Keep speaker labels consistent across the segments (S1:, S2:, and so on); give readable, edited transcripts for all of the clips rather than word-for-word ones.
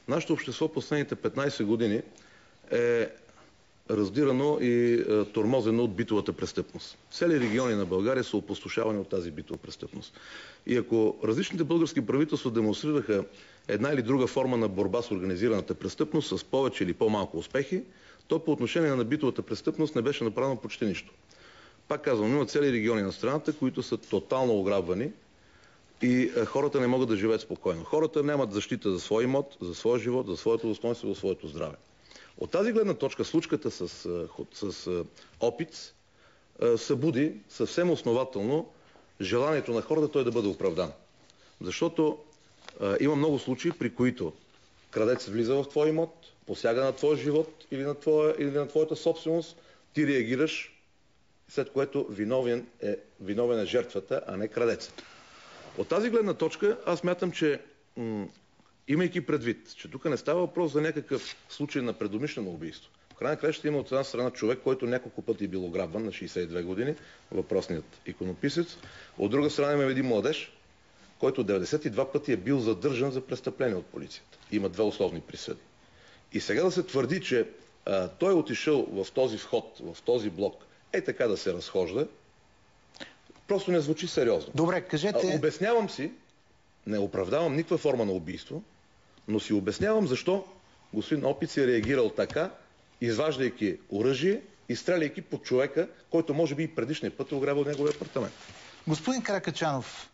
S1: Нашето общество последните 15 години е раздирано и тормозено от битовата престъпност. Цели региони на България са опустошавани от тази битова престъпност. И ако различните български правителства демонстрираха една или друга форма на борба с организираната престъпност с повече или по-малко успехи, то по отношение на битовата престъпност не беше направено почти нищо. Пак казвам, има цели региони на страната, които са тотално ограбвани и хората не могат да живеят спокойно. Хората нямат защита за свой имот, за своя живот, за своето достоинство, за своето здраве. От тази гледна точка случката с Опиц събуди съвсем основателно желанието на хората той да бъде оправдан. Защото има много случаи, при които крадец влиза в твой имот, посяга на твоя живот или на твоята собственост, ти реагираш, след което виновен е жертвата, а не крадецът. От тази гледна точка аз смятам, че имайки предвид, че тук не става въпрос за някакъв случай на предумишлено убийство. В крайна краща има от една страна човек, който няколко пъти е бил ограбван на 62 години, въпросният иконописец. От друга страна има един младеж, който 92 пъти е бил задържан за престъпление от полицията. Има 2 условни присъди. И сега да се твърди, че той е отишъл в този вход, в този блок, така да се разхожда, просто не звучи сериозно.
S2: Добре, кажете...
S1: Обяснявам си, не оправдавам никаква форма на убийство, но си обяснявам защо господин Опиц е реагирал така, изваждайки оръжие и стреляйки под човека, който може би и предишния път е ограбил неговия апартамент.
S2: Господин Каракачанов,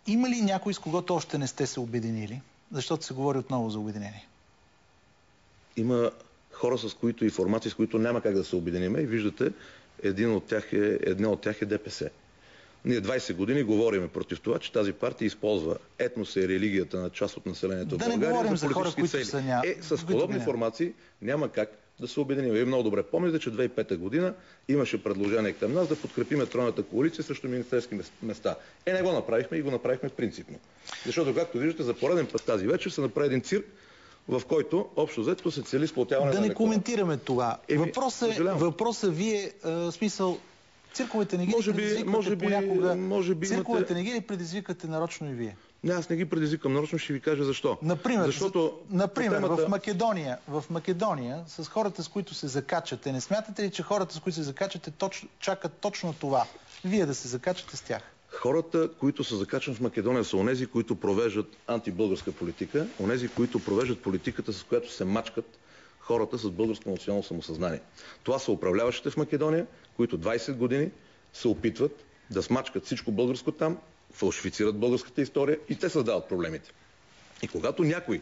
S2: има ли някой, с когото още не сте се обединили? Защото се говори отново за обединение.
S1: Има хора, с които и формации, с които няма как да се обединим. И виждате, една от тях е ДПС. Ние 20 години говорим против това, че тази партия използва етноса и религията на част от населението в България.
S2: Да не говорим за хора, които са
S1: с подобни формации няма как да се обединим. Вие много добре помните, че 2005 година имаше предложение към нас да подкрепим тройната коалиция срещу министерски места. Не го направихме и го направихме принципно. Защото, както виждате, за пореден път тази вечер се направи един цирк, в който общо взето се цели сплотяване на
S2: Да не коментираме това. Въпросът вие, смисъл, цирковете не ги предизвиквате понякога. Цирковете не ги предизвикате нарочно и вие.
S1: Не, аз не ги предизвикам нарочно, ще ви кажа защо.
S2: Например, в Македония, с хората, с които се закачате, не смятате ли, че хората, с които се закачате, чакат точно това? Вие да се закачате с тях?
S1: Хората, които са закачани в Македония, са онези, които провеждат антибългарска политика, онези, които провеждат политиката, с която се мачкат хората с българско национално самосъзнание. Това са управляващите в Македония, които 20 години се опитват да смачкат всичко българско там, фалшифицират българската история и те създават проблемите. И когато някой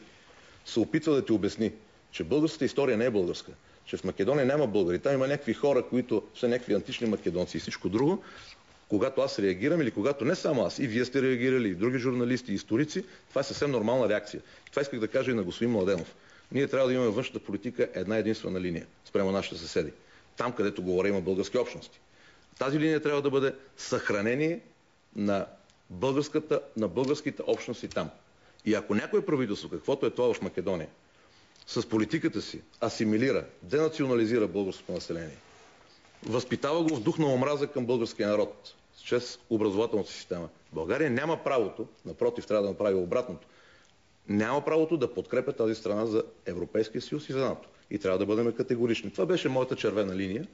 S1: се опитва да ти обясни, че българската история не е българска, че в Македония няма българи, там има някакви хора, които са някакви антични македонци и всичко друго, когато аз реагирам или когато не само аз, и вие сте реагирали, и други журналисти, и историци, това е съвсем нормална реакция. Това исках да кажа и на господин Младенов. Ние трябва да имаме външната политика една единствена линия спрямо нашите съседи. Там, където говоря, има български общности. Тази линия трябва да бъде съхранение на българските общности там. И ако някое правителство, каквото е това в Македония, с политиката си асимилира, денационализира българското население, възпитава го в дух на омраза към българския народ, чрез образователната система, България няма правото, напротив, трябва да направи обратното, няма правото да подкрепя тази страна за Европейския съюз и за НАТО. И трябва да бъдем категорични. Това беше моята червена линия,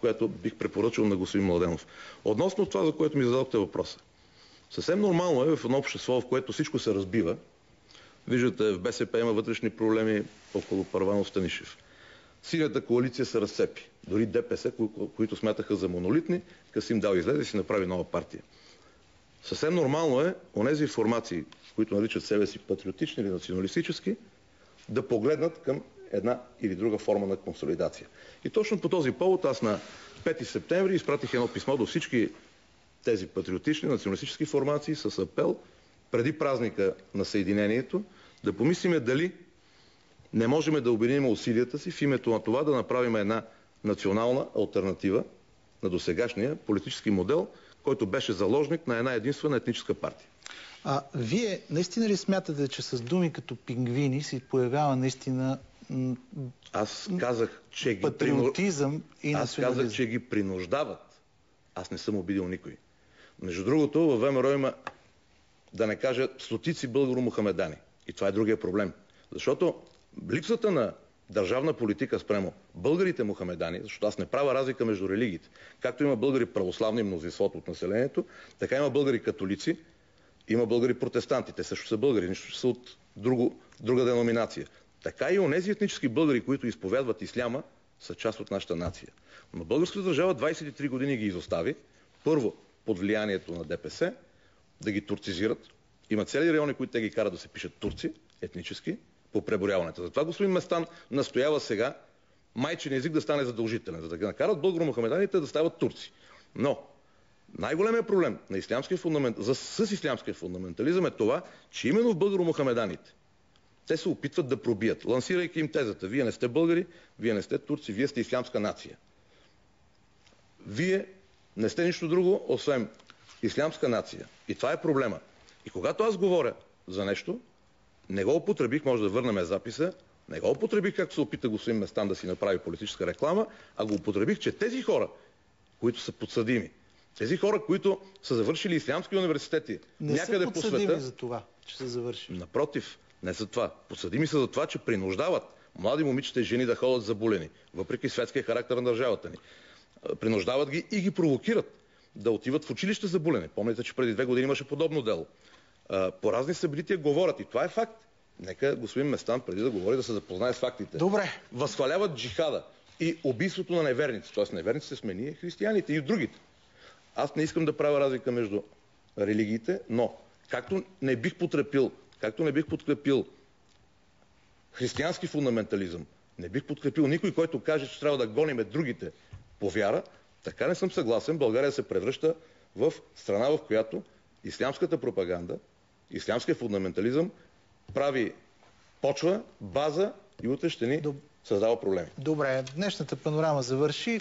S1: която бих препоръчал на господин Младенов. Относно това, за което ми зададохте въпроса. Съвсем нормално е в едно общество, в което всичко се разбива. Виждате, в БСП има вътрешни проблеми около Първанов Станишев. Синята коалиция се разцепи. Дори ДПС, които смятаха за монолитни, Касим Дал излезе и си направи нова партия. Съвсем нормално е онези формации, които наричат себе си патриотични или националистически, да погледнат към една или друга форма на консолидация. И точно по този повод аз на 5 септември изпратих едно писмо до всички тези патриотични, националистически формации с апел преди празника на Съединението да помислиме дали не можем да обединим усилията си в името на това да направим една национална алтернатива на досегашния политически модел, който беше заложник на една единствена етническа партия.
S2: Вие наистина ли смятате, че с думи като пингвини се появява наистина
S1: Аз казах, че
S2: патриотизъм и
S1: национализъм? Аз казах, че ги принуждават. Аз не съм обидил никой. Между другото, във ВМРО има, да не кажа, стотици българо-мухамедани. И това е другия проблем. Защото липсата на държавна политика спрямо българите мухамедани, защото аз не правя разлика между религиите. Както има българи православни, мнозинството от населението, така има българи католици, има българи протестанти. Те също са българи, нищо че са от друга деноминация. Така и онези етнически българи, които изповядват исляма, са част от нашата нация. Но българската държава 23 години ги изостави. Първо, под влиянието на ДПС, да ги турцизират. Има цели райони, които те ги карат да се пишат турци, етнически, по преброяването. Затова господин Местан настоява сега майчин език да стане задължителен, за да накарат българо-мухамеданите да стават турци. Но най-големият проблем на с ислямския фундаментализъм е това, че именно в българо-мухамеданите те се опитват да пробият, лансирайки им тезата: вие не сте българи, вие не сте турци, вие сте ислямска нация. Вие не сте нищо друго, освен ислямска нация. И това е проблема. И когато аз говоря за нещо, не го употребих, може да върнем записа, не го употребих, както се опита господин Местан да си направи политическа реклама, а го употребих, че тези хора, които са подсъдими, тези хора, които са завършили ислямски университети някъде по света... Не са подсъдими
S2: за това, че са завършили.
S1: Напротив, не за това. Подсъдими са за това, че принуждават млади момичета и жени да ходят заболени, въпреки светския характер на държавата ни. Принуждават ги и ги провокират да отиват в училище заболени. Помните, че преди 2 години имаше подобно дело. По разни събития говорят и това е факт. Нека господин Местан, преди да говори, да се запознае с фактите.
S2: Добре.
S1: Възхваляват джихада и убийството на неверници. Тоест неверниците сме ние, християните и другите. Аз не искам да правя разлика между религиите, но както не бих подкрепил християнски фундаментализъм, не бих подкрепил никой, който каже, че трябва да гониме другите по вяра, така не съм съгласен България се превръща в страна, в която ислямската пропаганда, ислямския фундаментализъм прави почва, база и утре ще ни създава проблеми.
S2: Добре, днешната панорама завърши.